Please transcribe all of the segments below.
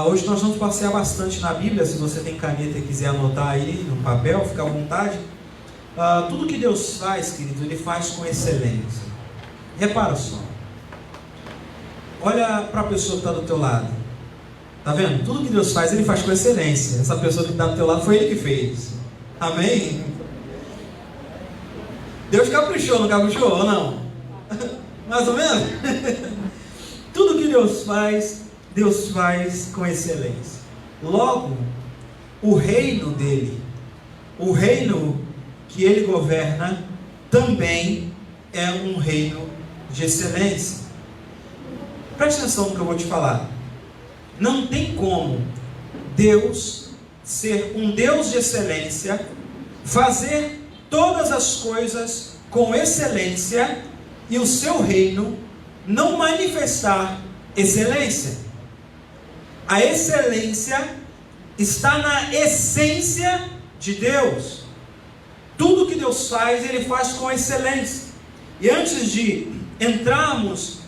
Hoje nós vamos passear bastante na Bíblia. Se você tem caneta e quiser anotar aí no papel, fica à vontade. Tudo que Deus faz, querido, Ele faz com excelência. Repara só. Olha para a pessoa que está do teu lado. Tá vendo? Tudo que Deus faz, Ele faz com excelência. Essa pessoa que está do teu lado foi Ele que fez. Amém? Deus caprichou, não caprichou ou não? Mais ou menos? Tudo que Deus faz com excelência. Logo, o reino dele, o reino que ele governa, também é um reino de excelência. Preste atenção no que eu vou te falar. Não tem como Deus ser um Deus de excelência, fazer todas as coisas com excelência e o seu reino não manifestar excelência. A excelência está na essência de Deus. Tudo que Deus faz, Ele faz com excelência. E antes de entrarmos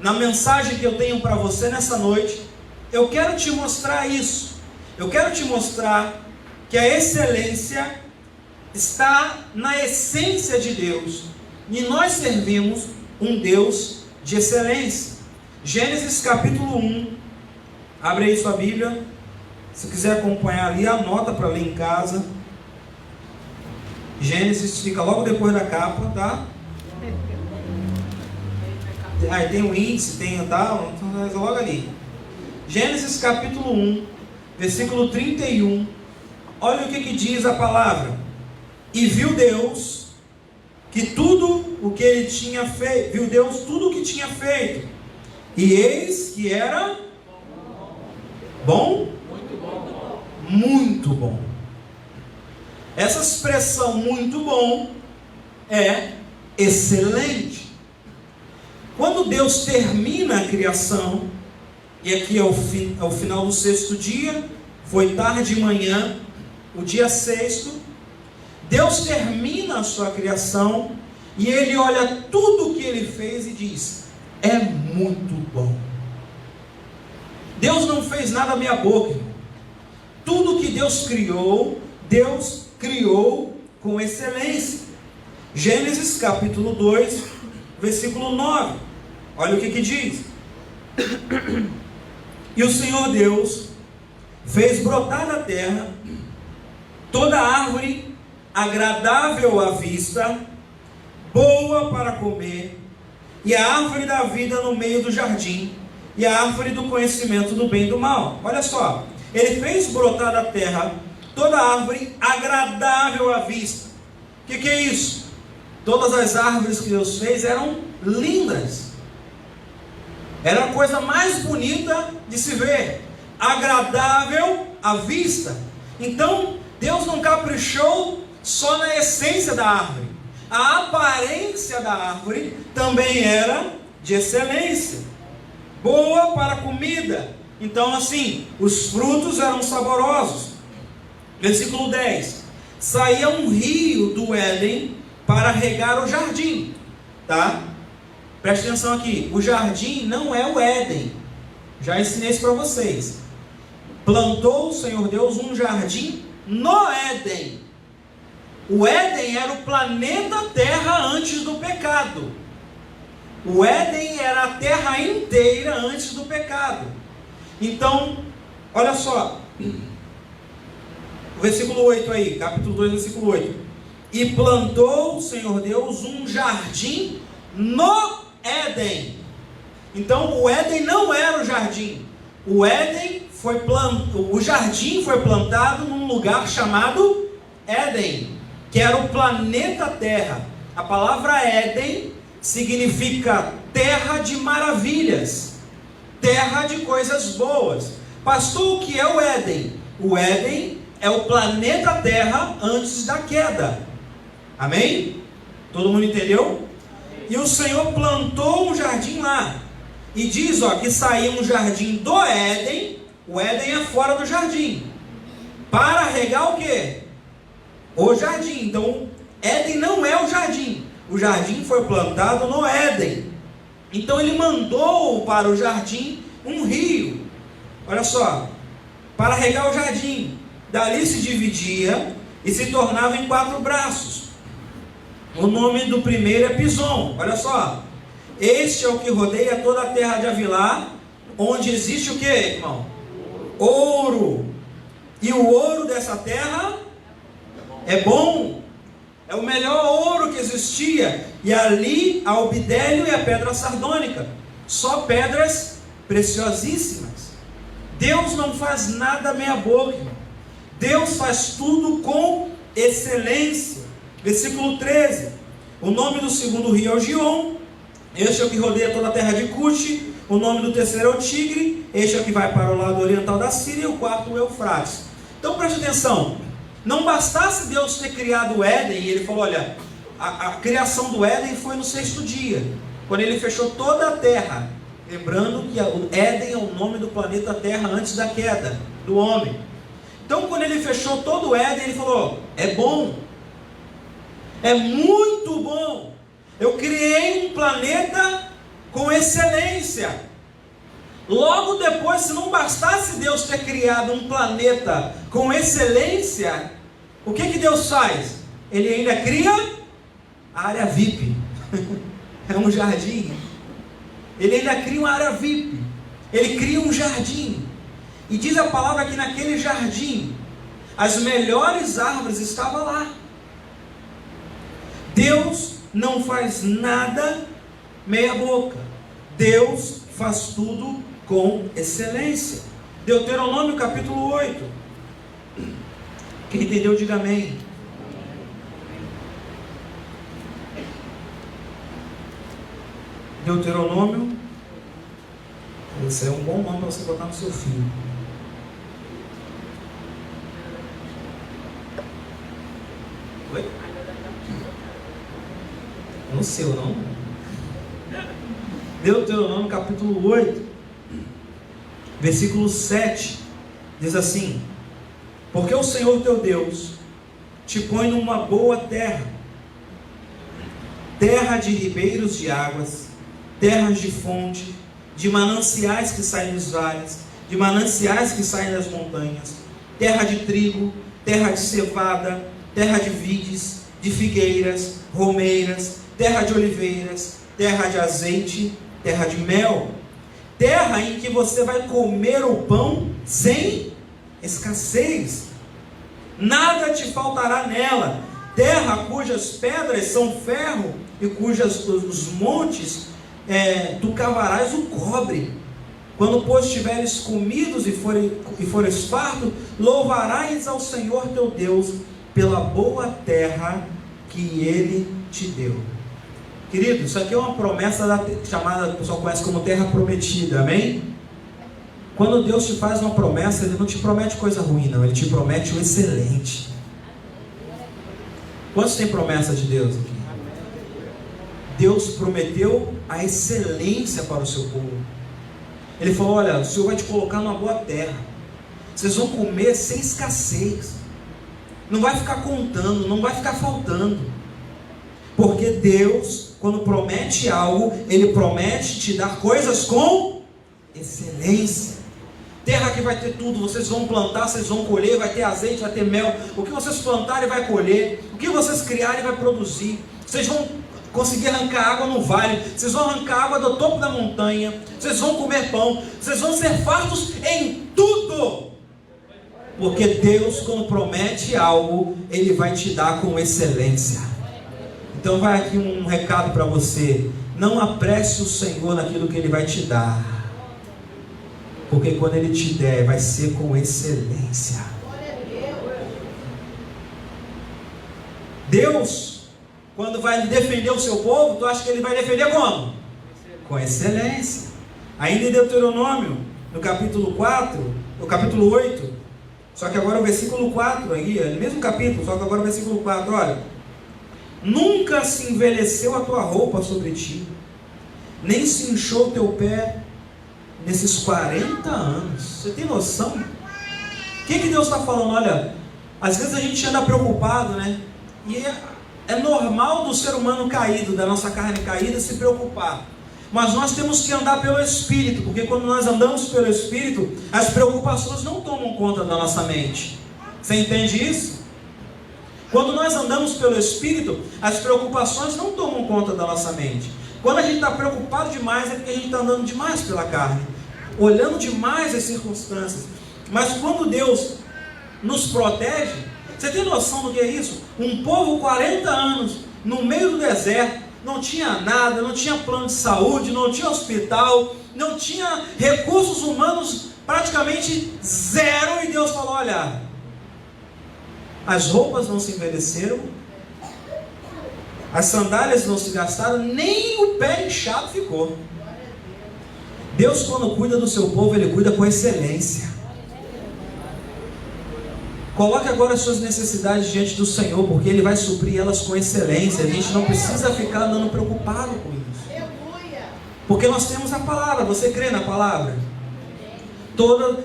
na mensagem que eu tenho para você nessa noite, eu quero te mostrar isso. Eu quero te mostrar que a excelência está na essência de Deus. E nós servimos um Deus de excelência. Gênesis capítulo 1. Abre aí sua Bíblia. Se quiser acompanhar ali, anota para ler em casa. Gênesis fica logo depois da capa, tá? Aí tem o índice, tem tal, então logo ali. Gênesis capítulo 1, versículo 31. Olha o que diz a palavra. E viu Deus que tudo o que ele tinha feito, viu Deus tudo o que tinha feito, e eis que era bom? Muito bom. Muito bom. Essa expressão muito bom é excelente. Quando Deus termina a criação, e aqui é o final do sexto dia, foi tarde de manhã, o dia sexto, Deus termina a sua criação, e Ele olha tudo o que Ele fez e diz: é muito bom. Deus não fez nada meia boca, irmão. Tudo que Deus criou com excelência. Gênesis capítulo 2, versículo 9. Olha o que diz. E o Senhor Deus fez brotar da terra toda árvore agradável à vista, boa para comer, e a árvore da vida no meio do jardim, e a árvore do conhecimento do bem e do mal. Olha só, Ele fez brotar da terra toda árvore agradável à vista. O que é isso? Todas as árvores que Deus fez eram lindas. Era a coisa mais bonita de se ver, agradável à vista. Então, Deus não caprichou só na essência da árvore. A aparência da árvore também era de excelência, boa para comida. Então, assim, os frutos eram saborosos. Versículo 10. Saía um rio do Éden para regar o jardim. Tá? Preste atenção aqui. O jardim não é o Éden. Já ensinei isso para vocês. Plantou o Senhor Deus um jardim no Éden. O Éden era o planeta Terra antes do pecado. O Éden era a terra inteira antes do pecado. Então, olha só. O versículo 8 aí, capítulo 2, versículo 8. E plantou o Senhor Deus um jardim no Éden. Então, o Éden não era o jardim. O jardim foi plantado num lugar chamado Éden, que era o planeta Terra. A palavra Éden significa terra de maravilhas, terra de coisas boas. Pastor, o que é o Éden? O Éden é o planeta Terra antes da queda. Amém? Todo mundo entendeu? E o Senhor plantou um jardim lá. E diz que saía um jardim do Éden. O Éden é fora do jardim. Para regar o quê? O jardim. Então, Éden não é o jardim. O jardim foi plantado no Éden. Então ele mandou para o jardim um rio. olha só, para regar o jardim. Dali se dividia e se tornava em 4 braços. O nome do primeiro é Pison. Olha só, este é o que rodeia toda a terra de Havilá, onde existe o que, irmão? Ouro. E o ouro dessa terra é bom. É o melhor ouro que existia. E ali há o bidélio e a pedra sardônica. Só pedras preciosíssimas. Deus não faz nada meia boca. Deus faz tudo com excelência. Versículo 13. O nome do segundo rio é o Gion. Este é o que rodeia toda a terra de Cuxi. O nome do terceiro é o Tigre. Este é o que vai para o lado oriental da Síria. E o quarto é o Eufrates. Então preste atenção. Não bastasse Deus ter criado o Éden, e ele falou, olha, a criação do Éden foi no 6º dia, quando ele fechou toda a terra. Lembrando que o Éden é o nome do planeta Terra antes da queda do homem. Então quando ele fechou todo o Éden, ele falou, é bom, é muito bom, eu criei um planeta com excelência. Logo depois, se não bastasse Deus ter criado um planeta com excelência, o que Deus faz? Ele ainda cria a área VIP. É um jardim. Ele ainda cria uma área VIP. Ele cria um jardim. E diz a palavra que naquele jardim, as melhores árvores estavam lá. Deus não faz nada meia boca. Deus faz tudo com excelência. Deuteronômio capítulo 8. Quem entendeu, diga amém. Deuteronômio. Esse é um bom nome para você botar no seu filho. Oi? Não seu, não. Deuteronômio capítulo 8, versículo 7, diz assim: porque o Senhor teu Deus te põe numa boa terra, terra de ribeiros de águas, terras de fonte, de mananciais que saem dos vales, de mananciais que saem das montanhas, terra de trigo, terra de cevada, terra de vides, de figueiras, romeiras, terra de oliveiras, terra de azeite, terra de mel, terra em que você vai comer o pão sem escassez, nada te faltará nela, terra cujas pedras são ferro e cujas os montes tu cavarás o cobre. Quando pois tiveres comidos e fores farto, louvarás ao Senhor teu Deus pela boa terra que Ele te deu. Querido, isso aqui é uma promessa chamada, o pessoal conhece como terra prometida, amém? Quando Deus te faz uma promessa, Ele não te promete coisa ruim, não, Ele te promete o excelente. Quantos tem promessa de Deus aqui? Deus prometeu a excelência para o seu povo. Ele falou, olha, o Senhor vai te colocar numa boa terra, vocês vão comer sem escassez, não vai ficar contando, não vai ficar faltando, porque Deus, quando promete algo, Ele promete te dar coisas com excelência. Terra que vai ter tudo, vocês vão plantar, vocês vão colher, vai ter azeite, vai ter mel, o que vocês plantarem vai colher, o que vocês criarem vai produzir, vocês vão conseguir arrancar água no vale, vocês vão arrancar água do topo da montanha, vocês vão comer pão, vocês vão ser fartos em tudo, porque Deus, quando promete algo, Ele vai te dar com excelência. Então vai aqui um recado para você: não apresse o Senhor naquilo que Ele vai te dar, porque quando Ele te der, vai ser com excelência. Deus, quando vai defender o seu povo, tu acha que Ele vai defender como? Com excelência. Ainda em Deuteronômio, no capítulo 4, no capítulo 8, só que agora o versículo 4, aí, no mesmo capítulo, só que agora o versículo 4, olha: nunca se envelheceu a tua roupa sobre ti, nem se inchou o teu pé nesses 40 anos. Você tem noção? O que Deus está falando? Olha, às vezes a gente anda preocupado, né? E é normal do ser humano caído, da nossa carne caída, se preocupar. Mas nós temos que andar pelo Espírito, porque quando nós andamos pelo Espírito, as preocupações não tomam conta da nossa mente. Você entende isso? Quando nós andamos pelo Espírito, as preocupações não tomam conta da nossa mente. Quando a gente está preocupado demais, é porque a gente está andando demais pela carne, olhando demais as circunstâncias. Mas quando Deus nos protege, você tem noção do que é isso? Um povo 40 anos no meio do deserto, não tinha nada, não tinha plano de saúde, não tinha hospital, não tinha recursos humanos, praticamente zero, e Deus falou: olha, as roupas não se envelheceram, as sandálias não se gastaram, nem o pé inchado ficou. Deus, quando cuida do seu povo, Ele cuida com excelência. Coloque agora as suas necessidades diante do Senhor, porque Ele vai suprir elas com excelência. A gente não precisa ficar andando preocupado com isso, porque nós temos a palavra. Você crê na palavra?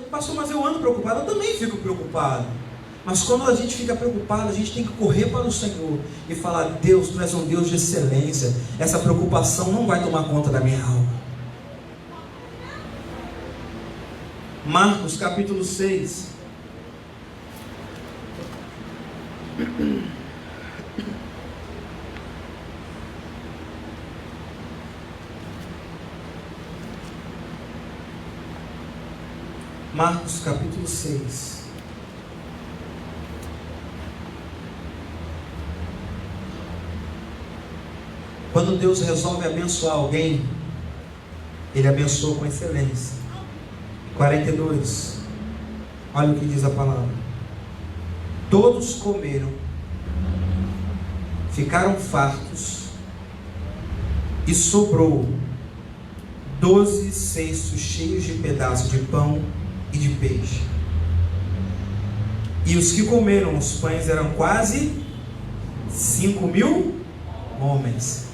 Pastor, mas eu ando preocupado. Eu também fico preocupado. Mas quando a gente fica preocupado, a gente tem que correr para o Senhor e falar: Deus, Tu és um Deus de excelência. Essa preocupação não vai tomar conta da minha alma. Marcos capítulo 6. Marcos capítulo 6. Quando Deus resolve abençoar alguém, Ele abençoa com excelência. 42. Olha o que diz a palavra. Todos comeram, ficaram fartos, e sobrou 12 cestos cheios de pedaços de pão e de peixe. E os que comeram os pães eram quase 5.000 homens.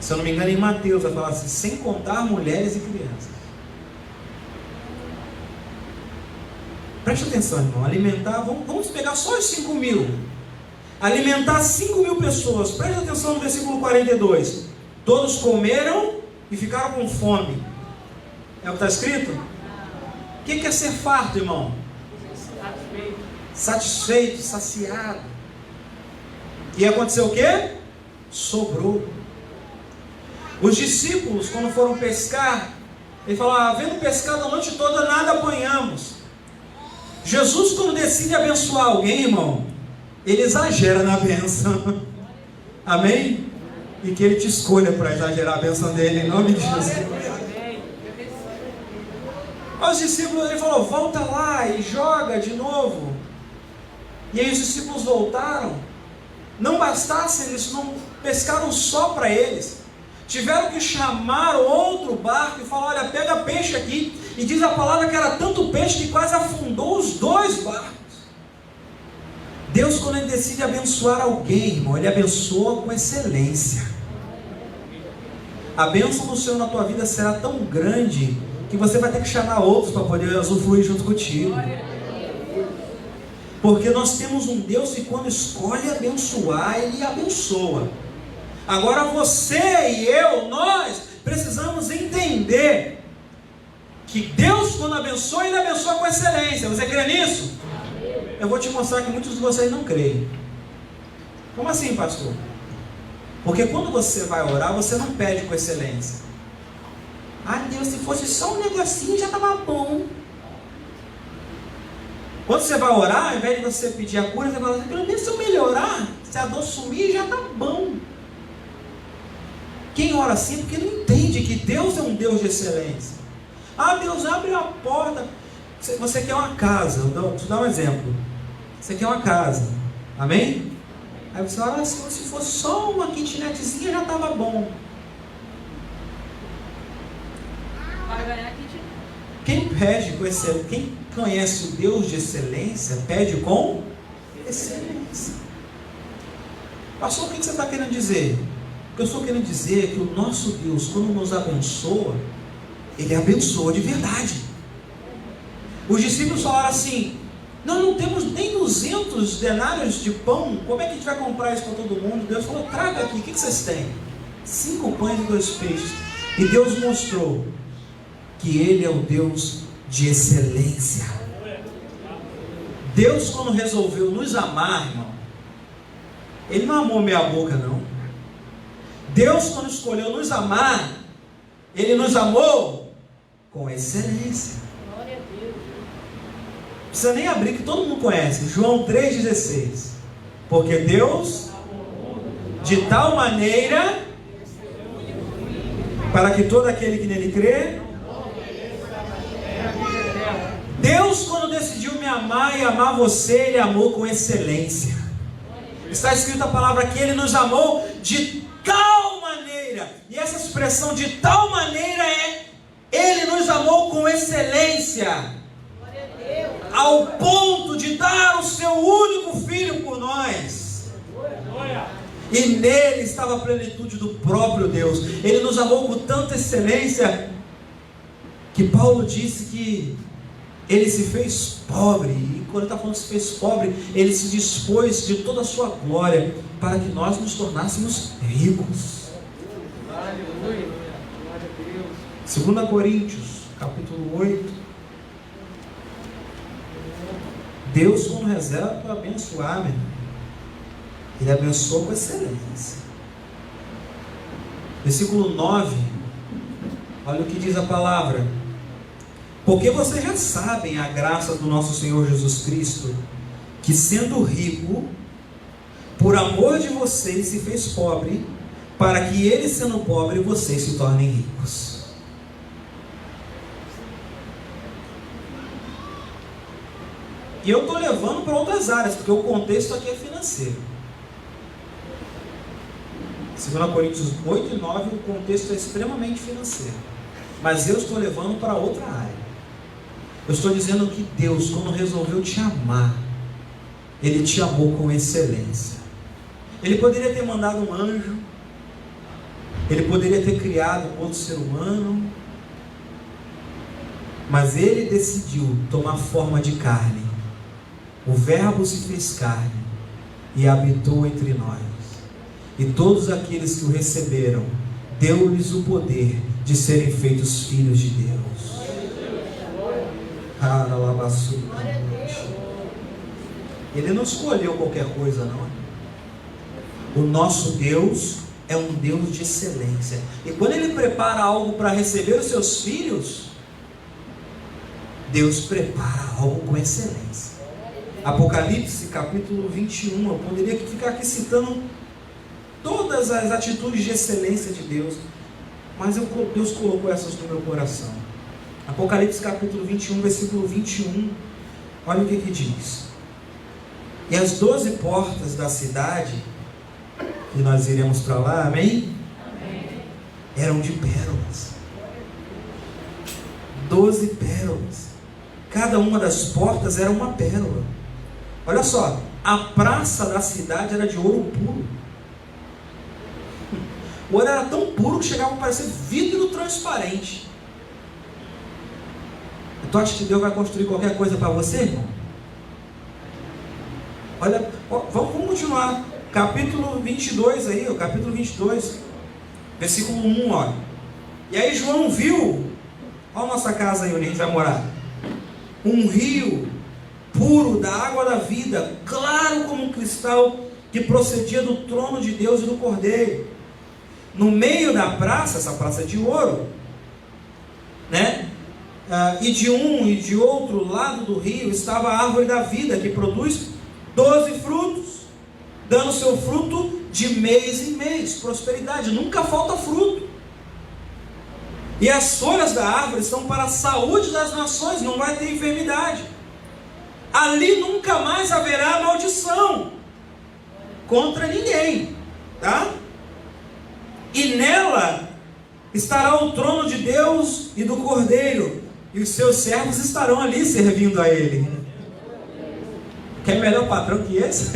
Se eu não me engano, em Mateus vai falar assim: sem contar mulheres e crianças. Preste atenção, irmão. Alimentar, vamos pegar só os 5.000. Alimentar 5.000 pessoas. Preste atenção no versículo 42. Todos comeram e ficaram com fome. É o que está escrito? O que é ser farto, irmão? Satisfeito, saciado. E aconteceu o quê? Sobrou. Os discípulos, quando foram pescar, ele falou: havendo pescado a noite toda, nada apanhamos. Jesus, quando decide abençoar alguém, irmão, Ele exagera na bênção. Amém? E que Ele te escolha para exagerar a bênção dele, em nome de Jesus. Os discípulos, Ele falou: volta lá e joga de novo. E aí os discípulos voltaram. Não bastasse, eles não pescaram só para eles, tiveram que chamar outro barco e falar: olha, pega peixe aqui. E diz a palavra que era tanto peixe que quase afundou os 2 barcos. Deus, quando Ele decide abençoar alguém, irmão, Ele abençoa com excelência. A bênção do Senhor na tua vida será tão grande que você vai ter que chamar outros para poder usufruir junto contigo. Porque nós temos um Deus que, quando escolhe abençoar, Ele abençoa. Agora você e eu, nós precisamos entender que Deus, quando abençoa, Ele abençoa com excelência. Você crê nisso? Eu vou te mostrar que muitos de vocês não creem. Como assim, pastor? Porque quando você vai orar, você não pede com excelência. Ah, Deus, se fosse só um negocinho já estava bom. Quando você vai orar, ao invés de você pedir a cura, você fala assim: pelo menos se eu melhorar, se a dor sumir, já está bom. Quem ora assim é porque não entende que Deus é um Deus de excelência. Ah, Deus, abre a porta. Você quer uma casa, vou te dar um exemplo. Você quer uma casa, amém? Aí você fala assim: se fosse só uma kitnetzinha já estava bom. Vai ganhar kitnet. Quem pede com excelência, quem conhece o Deus de excelência, pede com excelência. Pastor, o que você está querendo dizer? O que eu estou querendo dizer é que o nosso Deus, quando nos abençoa, Ele abençoa de verdade. Os discípulos falaram assim: nós não temos nem 200 denários de pão, como é que a gente vai comprar isso para todo mundo? Deus falou: traga aqui, o que vocês têm? 5 pães e 2 peixes. E Deus mostrou que Ele é o Deus de excelência. Deus, quando resolveu nos amar, irmão, Ele não amou meia boca, não. Deus, quando escolheu nos amar, Ele nos amou com excelência. Glória a Deus. Não precisa nem abrir, que todo mundo conhece. João 3,16. Porque Deus, de tal maneira, para que todo aquele que nele crê. Deus, quando decidiu me amar e amar você, Ele amou com excelência. Está escrito a palavra que Ele nos amou de tal maneira. E essa expressão de tal maneira é: Ele nos amou com excelência, ao ponto de dar o seu único filho por nós. E nele estava a plenitude do próprio Deus. Ele nos amou com tanta excelência que Paulo disse que Ele se fez pobre. E quando ele está falando que se fez pobre, Ele se dispôs de toda a sua glória para que nós nos tornássemos ricos. Aleluia. Glória a Deus. 2 Coríntios, capítulo 8. Deus, quando reserva para abençoar, meu, Ele abençoa com excelência. Versículo 9. Olha o que diz a palavra. Porque vocês já sabem a graça do nosso Senhor Jesus Cristo, que sendo rico, por amor de vocês se fez pobre, para que Ele, sendo pobre, vocês se tornem ricos. E eu estou levando para outras áreas, porque o contexto aqui é financeiro. 2 Coríntios 8 e 9, o contexto é extremamente financeiro. Mas eu estou levando para outra área. Eu estou dizendo que Deus, quando resolveu te amar, Ele te amou com excelência. Ele poderia ter mandado um anjo, Ele poderia ter criado um outro ser humano, mas Ele decidiu tomar forma de carne. O Verbo se fez carne e habitou entre nós. E todos aqueles que o receberam, deu-lhes o poder de serem feitos filhos de Deus. Ele não escolheu qualquer coisa, não. O nosso Deus é um Deus de excelência. E quando Ele prepara algo para receber os seus filhos, Deus prepara algo com excelência. Apocalipse capítulo 21, eu poderia ficar aqui citando todas as atitudes de excelência de Deus, mas Deus colocou essas no meu coração. Apocalipse capítulo 21, versículo 21, olha o que diz. E as 12 portas da cidade, que nós iremos para lá, amém? Amém? Eram de pérolas. 12 pérolas. Cada uma das portas era uma pérola. Olha só, a praça da cidade era de ouro puro. O ouro era tão puro que chegava a parecer vidro transparente. Tu acha que Deus vai construir qualquer coisa para você, irmão? Olha, vamos continuar. Capítulo 22 aí, o capítulo 22, versículo 1, olha. E aí João viu, olha a nossa casa aí onde a gente vai morar. Um rio puro da água da vida, claro como um cristal, que procedia do trono de Deus e do Cordeiro. No meio da praça, essa praça de ouro, né? E de um e de outro lado do rio estava a árvore da vida, que produz 12 frutos, dando seu fruto de mês em mês, prosperidade, nunca falta fruto. E as folhas da árvore são para a saúde das nações, não vai ter enfermidade. Ali nunca mais haverá maldição contra ninguém, tá? E nela estará o trono de Deus e do Cordeiro, e os seus servos estarão ali servindo a Ele. Quer melhor patrão que esse?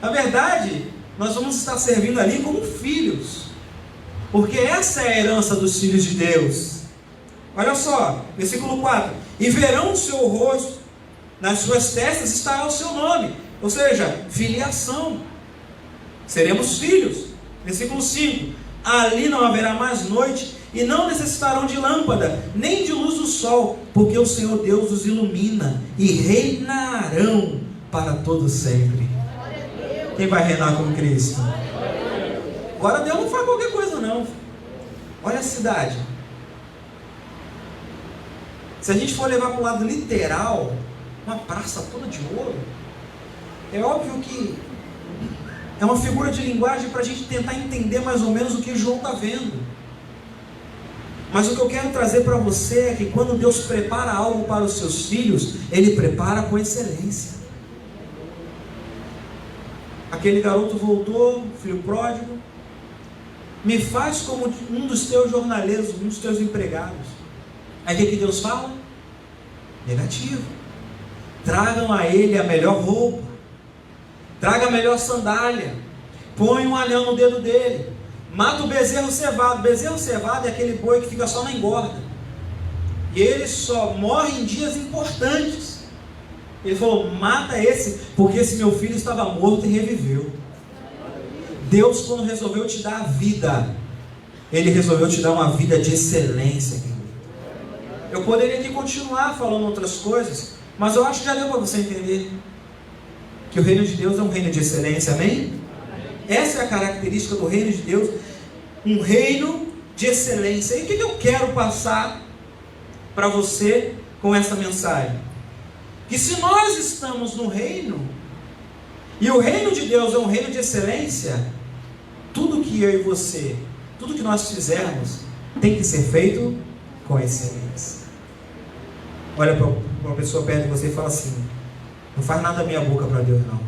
Na verdade, nós vamos estar servindo ali como filhos, porque essa é a herança dos filhos de Deus. Olha só, versículo 4: e verão o seu rosto, nas suas testas estará o seu nome, ou seja, filiação. Seremos filhos. Versículo 5: ali não haverá mais noite, e não necessitarão de lâmpada, nem de luz do sol, porque o Senhor Deus os ilumina, e reinarão para todo sempre. Quem vai reinar com Cristo? Agora Deus não faz qualquer coisa não. Olha a cidade. Se a gente for levar para o lado literal, uma praça toda de ouro, é óbvio que é uma figura de linguagem para a gente tentar entender mais ou menos o que João está vendo. Mas o que eu quero trazer para você é que quando Deus prepara algo para os seus filhos, Ele prepara com excelência. Aquele garoto voltou, filho pródigo: me faz como um dos teus jornaleiros, um dos teus empregados. Aí o que Deus fala? Negativo. Tragam a ele a melhor roupa, traga a melhor sandália, põe um anel no dedo dele, mata o bezerro cevado. Bezerro cevado é aquele boi que fica só na engorda, e ele só morre em dias importantes. Ele falou: mata esse, porque esse meu filho estava morto e reviveu. Deus, quando resolveu te dar a vida, Ele resolveu te dar uma vida de excelência, querido. Eu poderia aqui continuar falando outras coisas, mas eu acho que já deu para você entender que o reino de Deus é um reino de excelência, amém? Essa é a característica do reino de Deus, um reino de excelência. E o que eu quero passar para você com essa mensagem? Que se nós estamos no reino, e o reino de Deus é um reino de excelência, tudo que eu e você, tudo que nós fizermos, tem que ser feito com excelência. Olha para uma pessoa perto de você e fala assim: não faz nada da minha boca para Deus não.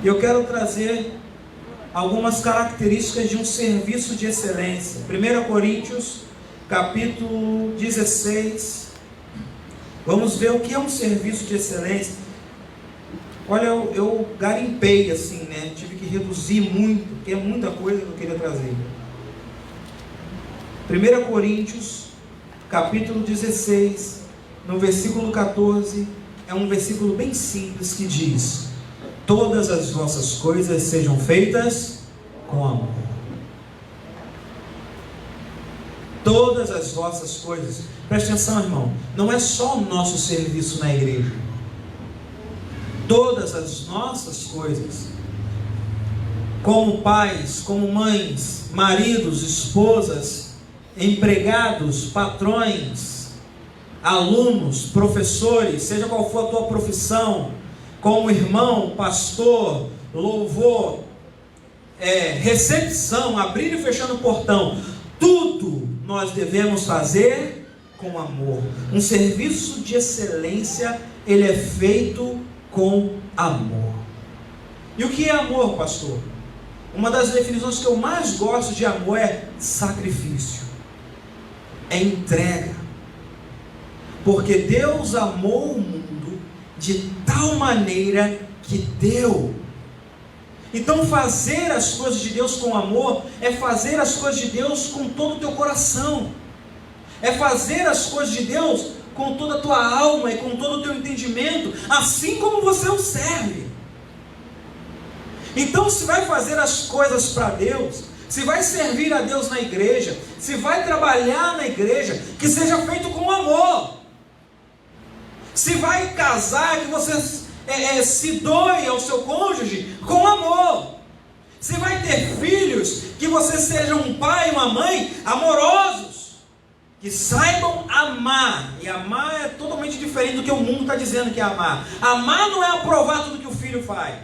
E eu quero trazer algumas características de um serviço de excelência. 1 Coríntios, capítulo 16. Vamos ver o que é um serviço de excelência. Olha, eu garimpei assim, né? Tive que reduzir muito, porque é muita coisa que eu queria trazer. 1 Coríntios, capítulo 16, no versículo 14, é um versículo bem simples que diz: todas as vossas coisas sejam feitas com amor. Todas as vossas coisas. Preste atenção, irmão, não é só o nosso serviço na igreja. Todas as nossas coisas, como pais, como mães, maridos, esposas, empregados, patrões, alunos, professores, seja qual for a tua profissão, como irmão, pastor, louvor, recepção, abrindo e fechando o portão, tudo nós devemos fazer com amor. Um serviço de excelência, ele é feito com amor. E o que é amor, pastor? Uma das definições que eu mais gosto de amor é sacrifício, é entrega. Porque Deus amou o mundo de tal maneira que deu. Então fazer as coisas de Deus com amor é fazer as coisas de Deus com todo o teu coração, é fazer as coisas de Deus com toda a tua alma e com todo o teu entendimento, assim como você o serve. Então, se vai fazer as coisas para Deus, se vai servir a Deus na igreja, se vai trabalhar na igreja, que seja feito com amor. Se vai casar, que você se doe ao seu cônjuge com amor. Se vai ter filhos, que você seja um pai e uma mãe amorosos, que saibam amar. E amar é totalmente diferente do que o mundo está dizendo que é amar. Amar não é aprovar tudo que o filho faz,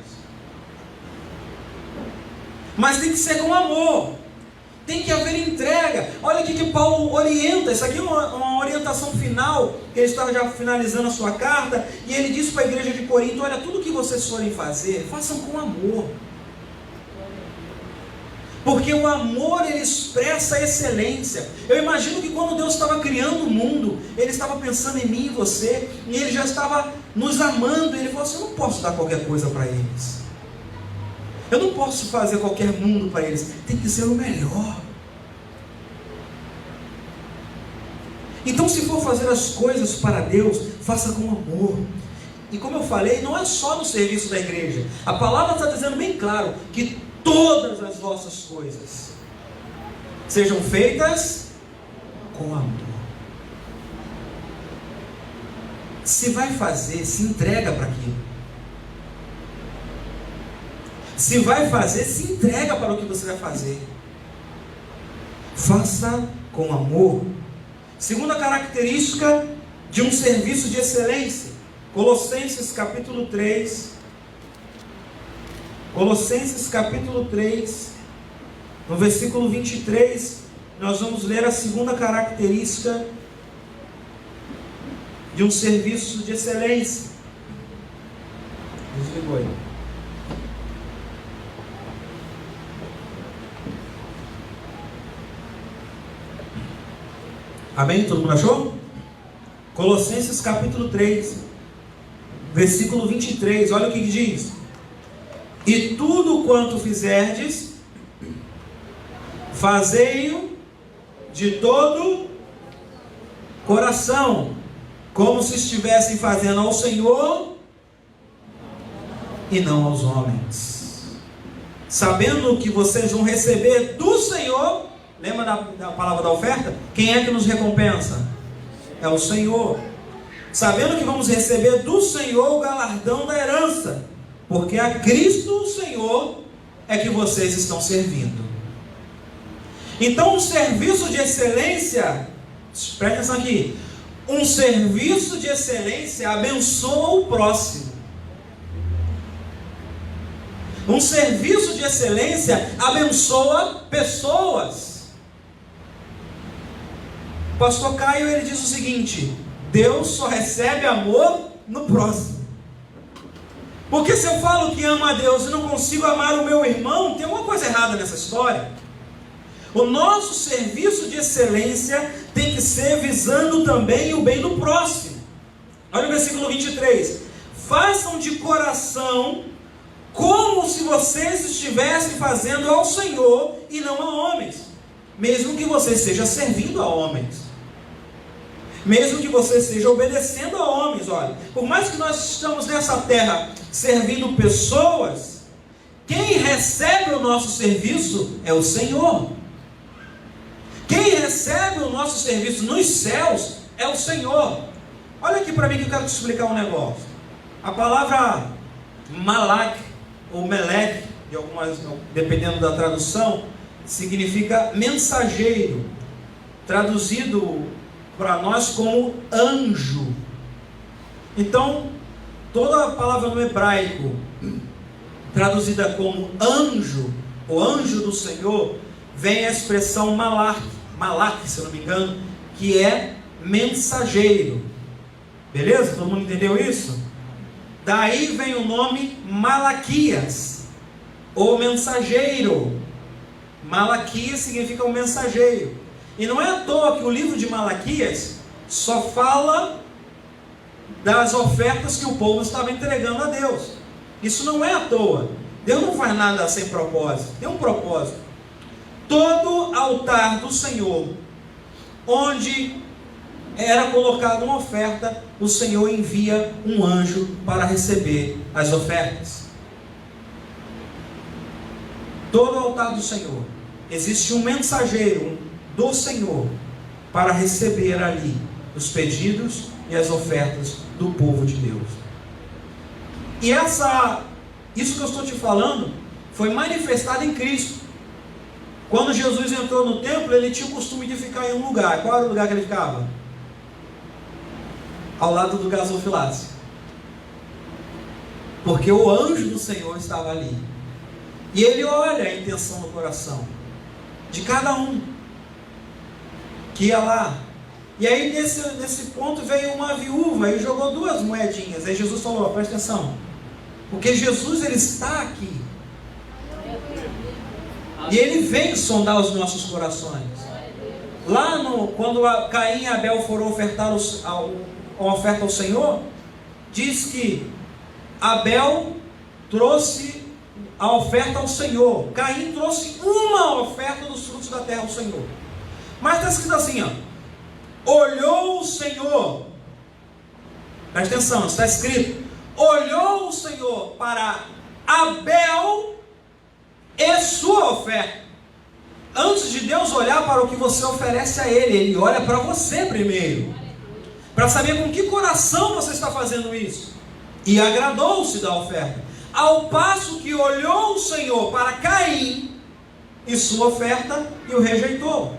mas tem que ser com amor. Tem que haver entrega. Olha o que Paulo orienta. Isso aqui é uma orientação final, que ele estava já finalizando a sua carta, e ele diz para a igreja de Corinto: olha, tudo que vocês forem fazer, façam com amor. Porque o amor, ele expressa a excelência. Eu imagino que quando Deus estava criando o mundo, Ele estava pensando em mim e você, e Ele já estava nos amando. Ele falou assim: eu não posso dar qualquer coisa para eles, eu não posso fazer qualquer mundo para eles, tem que ser o melhor. Então, se for fazer as coisas para Deus, faça com amor. E como eu falei, não é só no serviço da igreja. A palavra está dizendo bem claro que todas as vossas coisas sejam feitas com amor. Se vai fazer, se entrega para aquilo. Se vai fazer, se entrega para o que você vai fazer. Faça com amor. Segunda característica de um serviço de excelência. Colossenses capítulo 3. Colossenses capítulo 3. No versículo 23, nós vamos ler a segunda característica de um serviço de excelência. Desligou aí. Amém? Todo mundo achou? Colossenses capítulo 3, versículo 23, olha o que diz: e tudo quanto fizerdes, fazei-o de todo coração, como se estivessem fazendo ao Senhor e não aos homens, sabendo que vocês vão receber do Senhor. Lembra da palavra da oferta? Quem é que nos recompensa? É o Senhor. Sabendo que vamos receber do Senhor o galardão da herança, porque a Cristo o Senhor é que vocês estão servindo. Então, um serviço de excelência, presta atenção aqui, um serviço de excelência abençoa o próximo. Um serviço de excelência abençoa pessoas. O pastor Caio, ele diz o seguinte: Deus só recebe amor no próximo. Porque se eu falo que amo a Deus e não consigo amar o meu irmão, tem uma coisa errada nessa história. O nosso serviço de excelência tem que ser visando também o bem do próximo. Olha o versículo 23. Façam de coração como se vocês estivessem fazendo ao Senhor e não a homens, mesmo que você esteja servindo a homens, mesmo que você esteja obedecendo a homens. Olha, por mais que nós estamos nessa terra servindo pessoas, quem recebe o nosso serviço é o Senhor. Quem recebe o nosso serviço nos céus é o Senhor. Olha aqui para mim que eu quero te explicar um negócio. A palavra malak ou melek, de algumas, dependendo da tradução, significa mensageiro, traduzido para nós como anjo. Então, toda a palavra no hebraico traduzida como anjo, o anjo do Senhor, vem a expressão malak, se eu não me engano, que é mensageiro. Beleza? Todo mundo entendeu isso? Daí vem o nome Malaquias, ou mensageiro. Malaquias significa um mensageiro. E não é à toa que o livro de Malaquias só fala das ofertas que o povo estava entregando a Deus. Isso não é à toa. Deus não faz nada sem propósito. Tem um propósito. Todo altar do Senhor, onde era colocada uma oferta, o Senhor envia um anjo para receber as ofertas. Todo altar do Senhor, existe um mensageiro do Senhor para receber ali os pedidos e as ofertas do povo de Deus. E isso que eu estou te falando foi manifestado em Cristo. Quando Jesus entrou no templo, ele tinha o costume de ficar em um lugar. Qual era o lugar que ele ficava? Ao lado do gasofilácio. Porque o anjo do Senhor estava ali. E ele olha a intenção do coração de cada um que ia lá. E aí nesse ponto veio uma viúva e jogou 2 moedinhas. Aí Jesus falou: presta atenção, porque Jesus, ele está aqui. E ele vem sondar os nossos corações. Lá quando Caim e Abel foram ofertar a oferta ao Senhor, diz que Abel trouxe a oferta ao Senhor, Caim trouxe uma oferta dos frutos da terra ao Senhor. Mas está escrito assim, olhou o Senhor, presta atenção, está escrito: olhou o Senhor para Abel e sua oferta. Antes de Deus olhar para o que você oferece a Ele, Ele olha para você primeiro, para saber com que coração você está fazendo isso. E agradou-se da oferta, ao passo que olhou o Senhor para Caim e sua oferta e o rejeitou.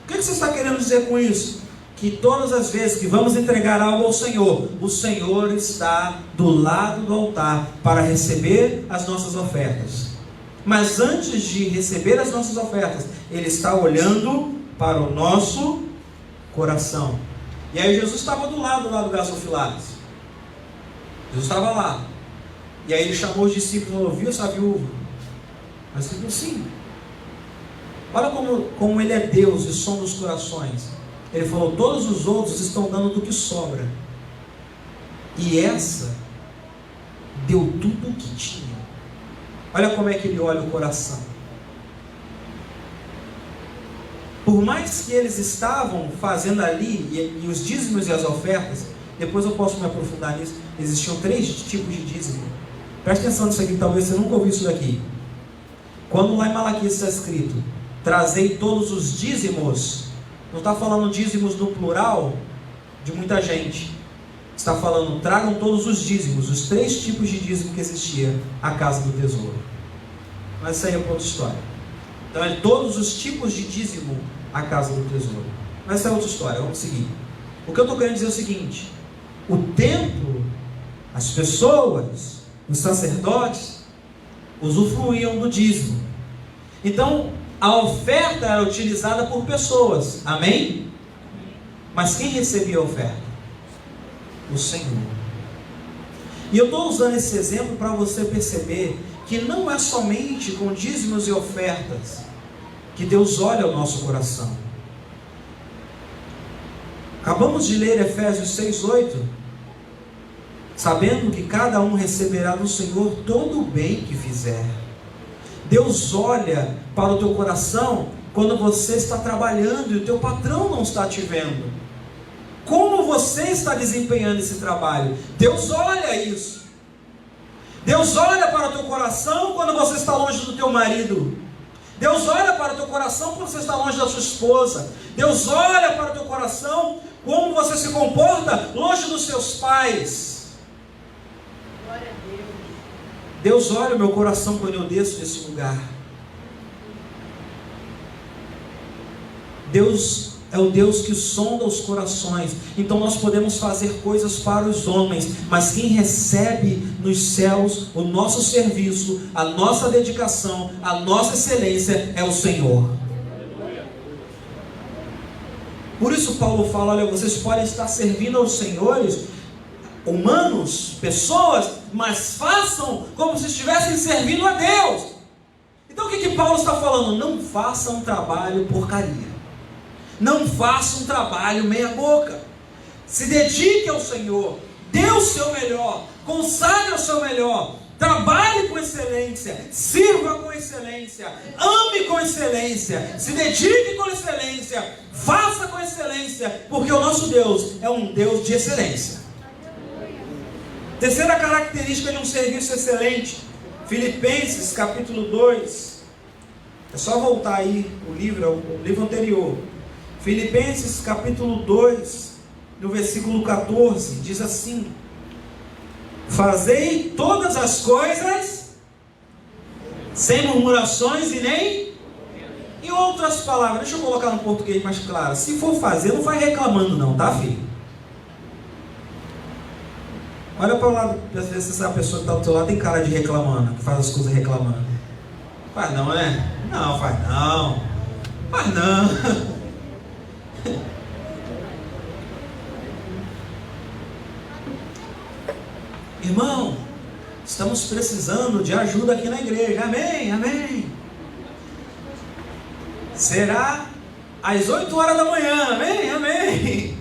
O que você está querendo dizer com isso? Que todas as vezes que vamos entregar algo ao Senhor, o Senhor está do lado do altar para receber as nossas ofertas. Mas antes de receber as nossas ofertas, Ele está olhando para o nosso coração. E aí Jesus estava do lado lá do gasofilares. Jesus estava lá. E aí Ele chamou os discípulos e falou: viu essa viúva? Mas tipo, sim. Olha como Ele é Deus e som dos corações. Ele falou: todos os outros estão dando do que sobra, e essa deu tudo o que tinha. Olha como é que Ele olha o coração. Por mais que eles estavam fazendo ali, e os dízimos e as ofertas, depois eu posso me aprofundar nisso, existiam 3 tipos de dízimo. Preste atenção nisso aqui, talvez você nunca ouviu isso daqui. Quando lá em Malaquias está escrito: trazei todos os dízimos, não está falando dízimos no plural de muita gente. Está falando: tragam todos os dízimos, os 3 tipos de dízimo que existia à casa do tesouro. Mas isso aí é outra história. Então é todos os tipos de dízimo à casa do tesouro. Mas essa é outra história, vamos seguir. O que eu estou querendo dizer é o seguinte: o templo, as pessoas, os sacerdotes usufruíam do dízimo. Então a oferta era utilizada por pessoas, amém? Mas quem recebia a oferta? O Senhor. E eu estou usando esse exemplo para você perceber que não é somente com dízimos e ofertas que Deus olha o nosso coração. Acabamos de ler Efésios 6:8, sabendo que cada um receberá do Senhor todo o bem que fizer. Deus olha para o teu coração quando você está trabalhando e o teu patrão não está te vendo. Como você está desempenhando esse trabalho? Deus olha isso. Deus olha para o teu coração quando você está longe do teu marido. Deus olha para o teu coração quando você está longe da sua esposa. Deus olha para o teu coração como você se comporta longe dos seus pais. Glória a Deus. Deus olha o meu coração quando eu desço desse lugar. Deus é o Deus que sonda os corações. Então nós podemos fazer coisas para os homens, mas quem recebe nos céus o nosso serviço, a nossa dedicação, a nossa excelência é o Senhor. Por isso Paulo fala: olha, vocês podem estar servindo aos senhores humanos, pessoas, mas façam como se estivessem servindo a Deus. Então o que Paulo está falando? Não faça um trabalho porcaria. Não faça um trabalho meia boca. Se dedique ao Senhor. Dê o seu melhor. Consagre o seu melhor. Trabalhe com excelência. Sirva com excelência. Ame com excelência. Se dedique com excelência. Faça com excelência. Porque o nosso Deus é um Deus de excelência. Terceira característica de um serviço excelente. Filipenses capítulo 2. É só voltar aí o livro anterior. Filipenses capítulo 2, no versículo 14, diz assim: fazei todas as coisas sem murmurações e nem... Em outras palavras, deixa eu colocar no português mais claro. Se for fazer, não vai reclamando não, tá, filho? Olha para o lado, às vezes essa pessoa que está do teu lado tem cara de reclamando, que faz as coisas reclamando. Faz não, né? Não, faz não. Faz não. Irmão, estamos precisando de ajuda aqui na igreja. Amém, amém. Será às 8 horas da manhã. Amém, amém.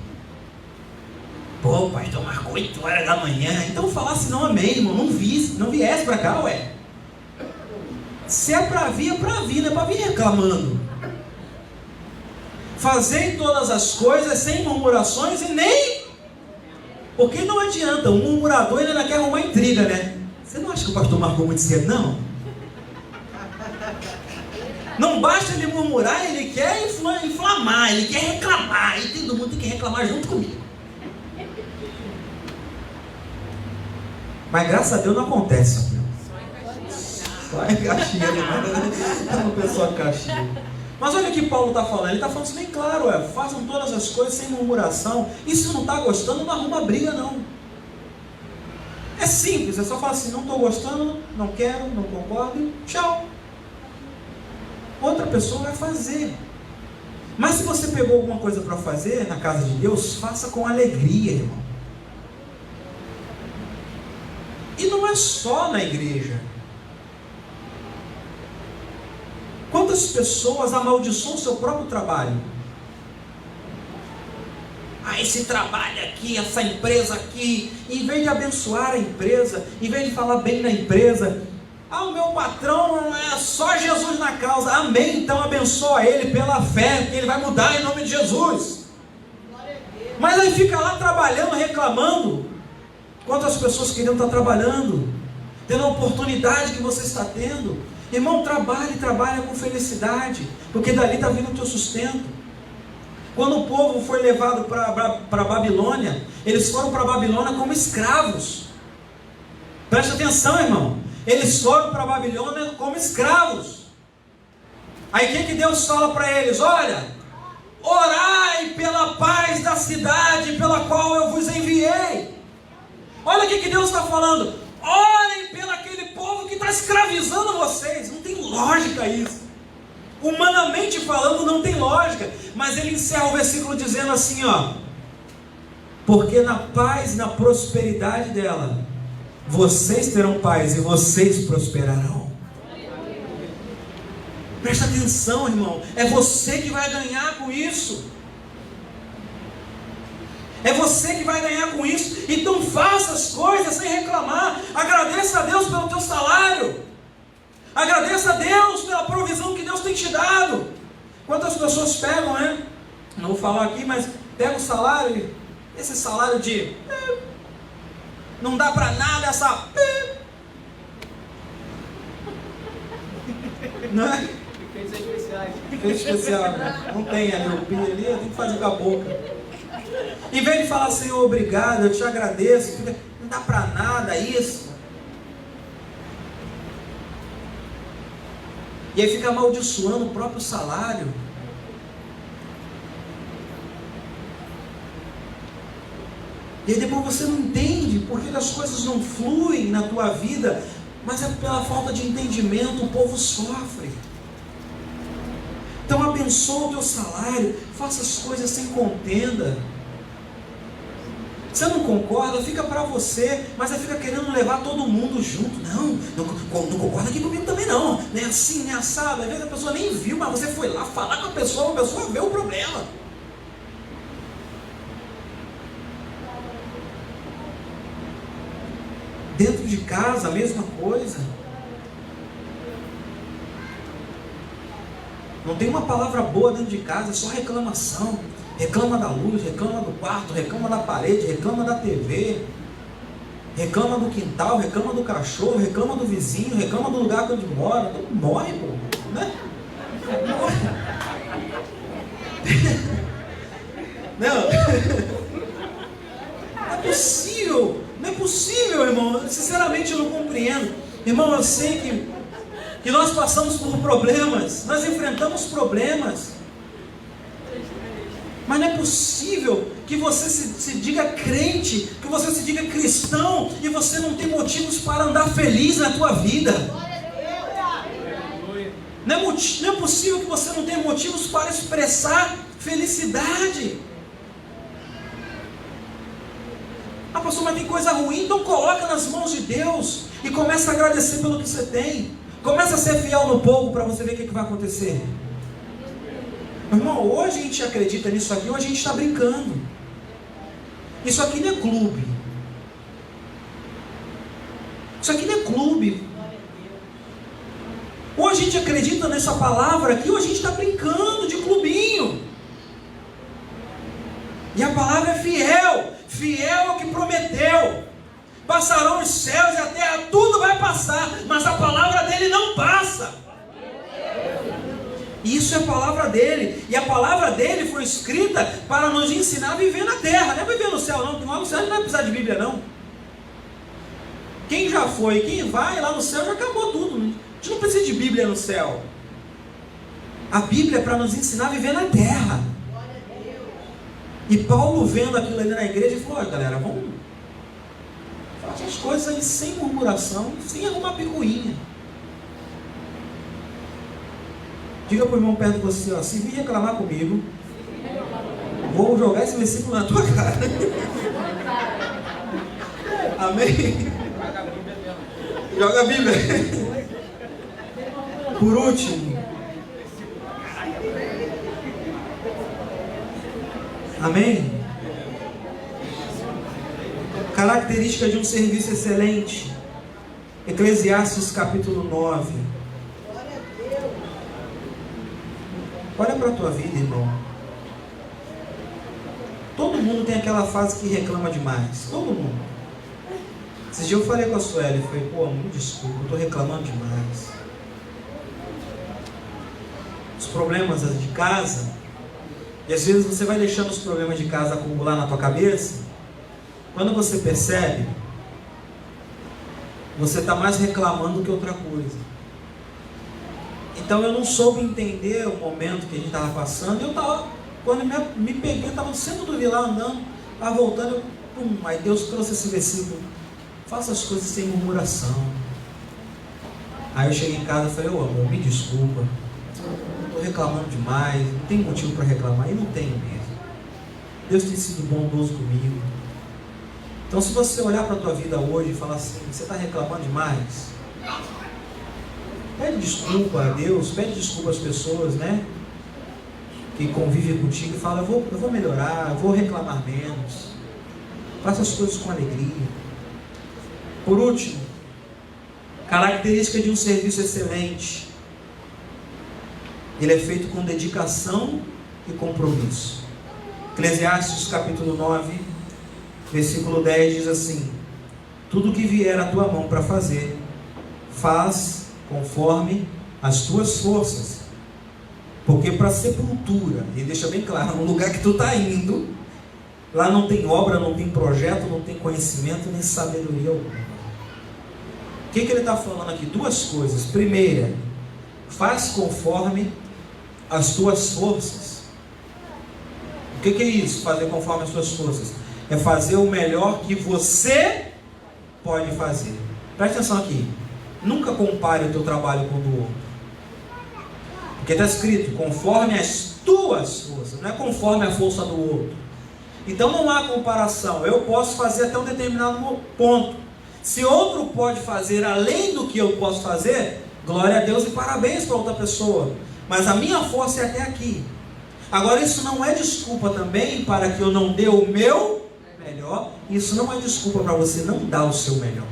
Pô, pastor, marcou 8 horas da manhã. Então falasse não, amém, irmão. Não viesse pra cá, ué. Se é pra vir, é pra vir, não é pra vir reclamando. Fazei todas as coisas sem murmurações e nem... Porque não adianta, o murmurador ele ainda quer arrumar intriga, né? Você não acha que o pastor marcou muito cedo, não? Não basta ele murmurar, ele quer inflamar, ele quer reclamar. E todo mundo tem que reclamar junto comigo. Mas graças a Deus não acontece. Só em Caxias, né? É uma pessoa Caxias. Mas olha o que Paulo está falando. Ele está falando isso bem claro. Façam todas as coisas sem murmuração. E se não está gostando, não arruma briga, não. É simples. É só falar assim, não estou gostando, não quero, não concordo. Tchau. Outra pessoa vai fazer. Mas se você pegou alguma coisa para fazer na casa de Deus, faça com alegria, irmão. E não é só na igreja. Quantas pessoas amaldiçoam o seu próprio trabalho? Esse trabalho aqui, essa empresa aqui, em vez de abençoar a empresa, em vez de falar bem da empresa, o meu patrão é só Jesus na causa, amém, então abençoa ele pela fé, que ele vai mudar em nome de Jesus. Mas aí fica lá trabalhando, reclamando. Quantas pessoas queriam estar trabalhando, tendo a oportunidade que você está tendo? Irmão, trabalha com felicidade, porque dali está vindo o teu sustento. Quando o povo foi levado para a Babilônia, eles foram para a Babilônia como escravos. Presta atenção, irmão. Eles foram para a Babilônia como escravos. Aí o que Deus fala para eles? Olha, orai pela paz da cidade pela qual eu vos enviei. Olha o que Deus está falando. Orem pelo aquele povo que está escravizando vocês. Não tem lógica isso. Humanamente falando não tem lógica. Mas ele encerra o versículo dizendo assim, porque na paz e na prosperidade dela, vocês terão paz e vocês prosperarão. Presta atenção, irmão. É você que vai ganhar com isso. É você que vai ganhar com isso. Então faça as coisas sem reclamar. Agradeça a Deus pelo teu salário. Agradeça a Deus pela provisão que Deus tem te dado. Quantas pessoas pegam, né? Não vou falar aqui, mas pega o salário. Esse salário de não dá para nada essa. Não é? Efeitos especiais. Efeito especial. Não tem ali o pi ali, eu tenho que fazer com a boca. Em vez de falar, Senhor, obrigado, eu te agradeço, não dá para nada isso. E aí fica amaldiçoando o próprio salário. E aí depois você não entende porque as coisas não fluem na tua vida, mas é pela falta de entendimento, o povo sofre. Então abençoa o teu salário, faça as coisas sem contenda. Você não concorda, fica para você, mas aí fica querendo levar todo mundo junto. Não concorda aqui comigo também não. Não é assim, não é assado. Às vezes a pessoa nem viu, mas você foi lá falar com a pessoa vê o problema. Dentro de casa, a mesma coisa. Não tem uma palavra boa dentro de casa, é só reclamação. Reclama da luz, reclama do quarto, reclama da parede, reclama da TV, reclama do quintal, reclama do cachorro, reclama do vizinho, reclama do lugar onde mora. Então morre, pô, né? Morre. Não é possível, não é possível, irmão. Sinceramente eu não compreendo. Irmão, eu sei que nós passamos por problemas, nós enfrentamos problemas. Mas não é possível que você se diga crente, que você se diga cristão, e você não tem motivos para andar feliz na tua vida. Não é possível que você não tenha motivos para expressar felicidade. Pastor, mas tem coisa ruim, então coloca nas mãos de Deus e começa a agradecer pelo que você tem. Começa a ser fiel no pouco para você ver o que vai acontecer. Irmão, hoje a gente acredita nisso aqui, hoje a gente está brincando. Isso aqui não é clube. Isso aqui não é clube. Hoje a gente acredita nessa palavra aqui, hoje a gente está brincando de clubinho. E a palavra é fiel. fiel ao que prometeu. Passarão os céus e a terra, tudo vai passar, mas a palavra dele não passa. Isso é a palavra dele, e a palavra dele foi escrita para nos ensinar a viver na terra, não é viver no céu não, porque lá no céu não vai precisar de Bíblia não. Quem já foi, quem vai lá no céu já acabou tudo, a gente não precisa de Bíblia no céu. A Bíblia é para nos ensinar a viver na terra. E Paulo vendo aquilo ali na igreja falou: olha galera, vamos fazer as coisas aí sem murmuração, sem arrumar picuinha. Diga para o irmão perto de você, ó, se vir reclamar comigo, vou jogar esse versículo na tua cara. Amém? Joga a Bíblia. Por último, amém? Característica de um serviço excelente. Eclesiastes capítulo 9. Olha para a tua vida, irmão. Todo mundo tem aquela fase que reclama demais. Todo mundo. Esses dias eu falei com a Sueli, falei: pô, me desculpa, eu estou reclamando demais. Os problemas de casa, e às vezes você vai deixando os problemas de casa acumular na tua cabeça. Quando você percebe, você está mais reclamando que outra coisa. Então eu não soube entender o momento que a gente estava passando. Eu estava, quando me peguei, eu estava no centro do vilar andando, estava voltando, aí Deus trouxe esse versículo: faça as coisas sem murmuração. Aí eu cheguei em casa e falei: ô amor, me desculpa, estou reclamando demais, não tem motivo para reclamar, e não tenho mesmo. Deus tem sido bondoso comigo. Então se você olhar para a tua vida hoje e falar assim: você está reclamando demais, pede desculpa a Deus, pede desculpa às pessoas, né, que convivem contigo, e fala: eu vou melhorar, eu vou reclamar menos, faça as coisas com alegria. Por último, característica de um serviço excelente: ele é feito com dedicação e compromisso. Eclesiastes capítulo 9, versículo 10 diz assim: tudo que vier à tua mão para fazer, faz conforme as tuas forças, porque para a sepultura, e deixa bem claro, no lugar que tu está indo, lá não tem obra, não tem projeto, não tem conhecimento, nem sabedoria alguma. O que ele está falando aqui? Duas coisas. Primeira, faz conforme as tuas forças. O que é isso? Fazer conforme as tuas forças é fazer o melhor que você pode fazer. Presta atenção aqui. Nunca compare o teu trabalho com o do outro, porque está escrito conforme as tuas forças, não é conforme a força do outro. Então não há comparação. Eu posso fazer até um determinado ponto. Se outro pode fazer além do que eu posso fazer, glória a Deus e parabéns para outra pessoa, mas a minha força é até aqui. Agora isso não é desculpa também para que eu não dê o meu melhor. Isso não é desculpa para você não dar o seu melhor.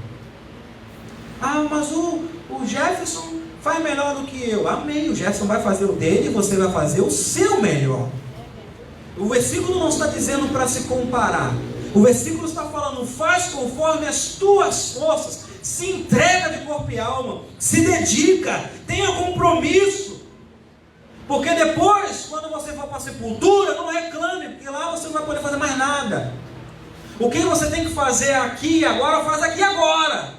Ah, mas o Jefferson faz melhor do que eu. Amém, o Jefferson vai fazer o dele e você vai fazer o seu melhor. O versículo não está dizendo para se comparar. O versículo está falando: faz conforme as tuas forças. Se entrega de corpo e alma, se dedica, tenha compromisso. Porque depois, quando você for para a sepultura, não reclame, porque lá você não vai poder fazer mais nada. O que você tem que fazer aqui agora, faz aqui agora.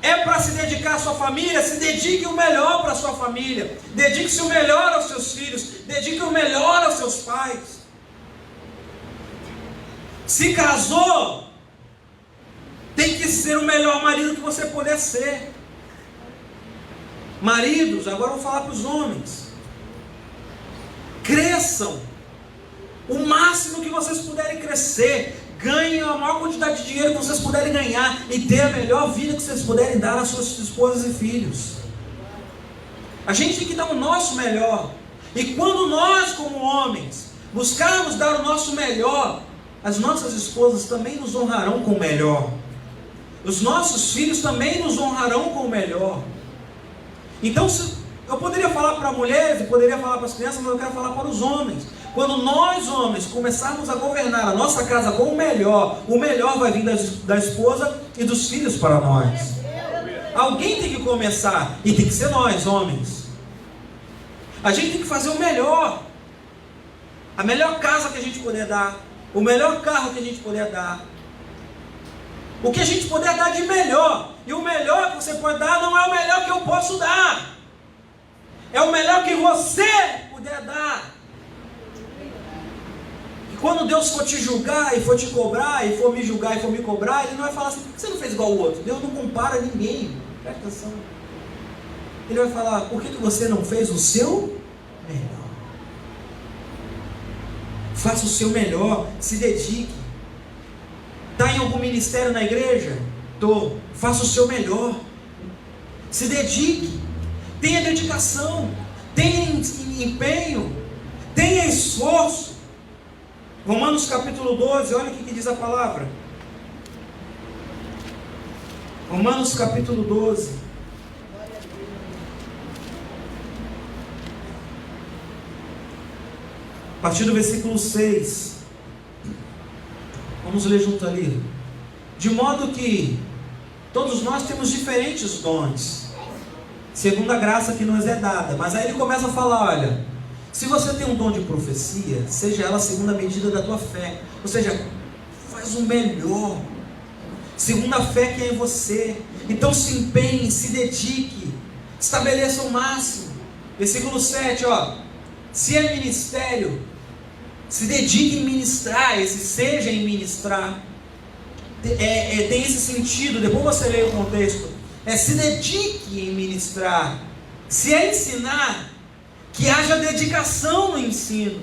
É para se dedicar à sua família, se dedique o melhor para a sua família. Dedique-se o melhor aos seus filhos. Dedique o melhor aos seus pais. Se casou, tem que ser o melhor marido que você puder ser. Maridos, agora eu vou falar para os homens: cresçam o máximo que vocês puderem crescer. Ganhem a maior quantidade de dinheiro que vocês puderem ganhar e ter a melhor vida que vocês puderem dar às suas esposas e filhos. A gente tem que dar o nosso melhor. E quando nós, como homens, buscarmos dar o nosso melhor, as nossas esposas também nos honrarão com o melhor. Os nossos filhos também nos honrarão com o melhor. Então, eu poderia falar para mulheres, eu poderia falar para as crianças, mas eu quero falar para os homens. Quando nós, homens, começarmos a governar a nossa casa com o melhor vai vir da esposa e dos filhos para nós. Alguém tem que começar, e tem que ser nós, homens. A gente tem que fazer o melhor. A melhor casa que a gente puder dar, o melhor carro que a gente puder dar, o que a gente puder dar de melhor. E o melhor que você pode dar não é o melhor que eu posso dar, é o melhor que você puder dar. E quando Deus for te julgar e for te cobrar, e for me julgar e for me cobrar, Ele não vai falar assim: por que você não fez igual o outro? Deus não compara ninguém, presta atenção. Ele vai falar: por que você não fez o seu melhor? Faça o seu melhor, se dedique. Está em algum ministério na igreja? Estou. Faça o seu melhor. Se dedique. Tenha dedicação. Tenha empenho. Tenha esforço. Romanos capítulo 12, olha o que diz a palavra. Romanos capítulo 12. A partir do versículo 6. Vamos ler junto ali. De modo que todos nós temos diferentes dons, segundo a graça que nos é dada. Mas aí ele começa a falar: olha, se você tem um dom de profecia, seja ela segundo a medida da tua fé. Ou seja, faz o melhor, segundo a fé que é em você. Então se empenhe, se dedique, estabeleça o máximo. Versículo 7, ó. Se é ministério, se dedique em ministrar. Esse seja em ministrar tem esse sentido. Depois você lê o contexto. Se dedique em ministrar. Se é ensinar, que haja dedicação no ensino.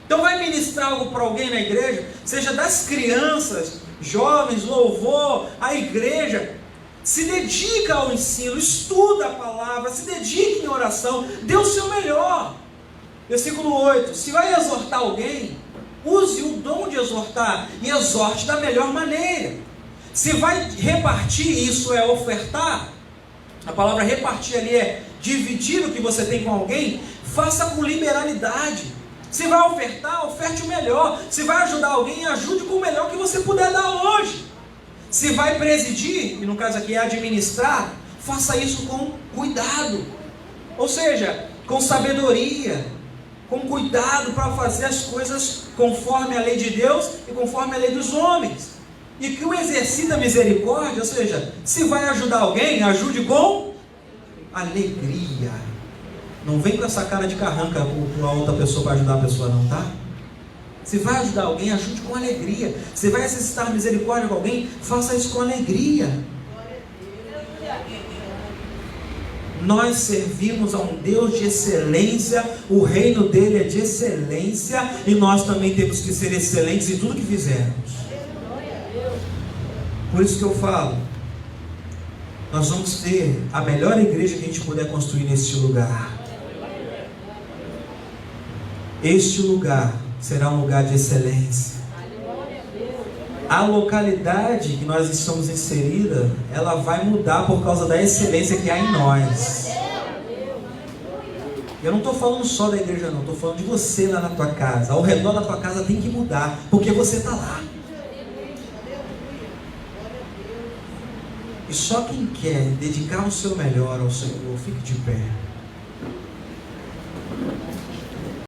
Então vai ministrar algo para alguém na igreja, seja das crianças, jovens, louvor, a igreja. Se dedica ao ensino, estuda a palavra, se dedique em oração, dê o seu melhor. Versículo 8, se vai exortar alguém, use o dom de exortar e exorte da melhor maneira. Se vai repartir, isso é ofertar, a palavra repartir ali é dividir o que você tem com alguém, faça com liberalidade. Se vai ofertar, oferte o melhor. Se vai ajudar alguém, ajude com o melhor que você puder dar hoje. Se vai presidir, e no caso aqui é administrar, faça isso com cuidado, ou seja, com sabedoria, com cuidado para fazer as coisas conforme a lei de Deus e conforme a lei dos homens. E que o exercício da misericórdia, ou seja, se vai ajudar alguém, ajude com alegria. Não vem com essa cara de carranca para a outra pessoa para ajudar a pessoa, não, tá? Se vai ajudar alguém, ajude com alegria. Se vai exercitar misericórdia com alguém, faça isso com alegria. Nós servimos a um Deus de excelência, o reino dele é de excelência, e nós também temos que ser excelentes em tudo que fizermos. Por isso que eu falo, nós vamos ter a melhor igreja que a gente puder construir neste lugar. Este lugar será um lugar de excelência. A localidade que nós estamos inserida, ela vai mudar por causa da excelência que há em nós. Eu não estou falando só da igreja não, estou falando de você lá na tua casa. Ao redor da tua casa tem que mudar, porque você está lá. E só quem quer dedicar o seu melhor ao Senhor, fique de pé.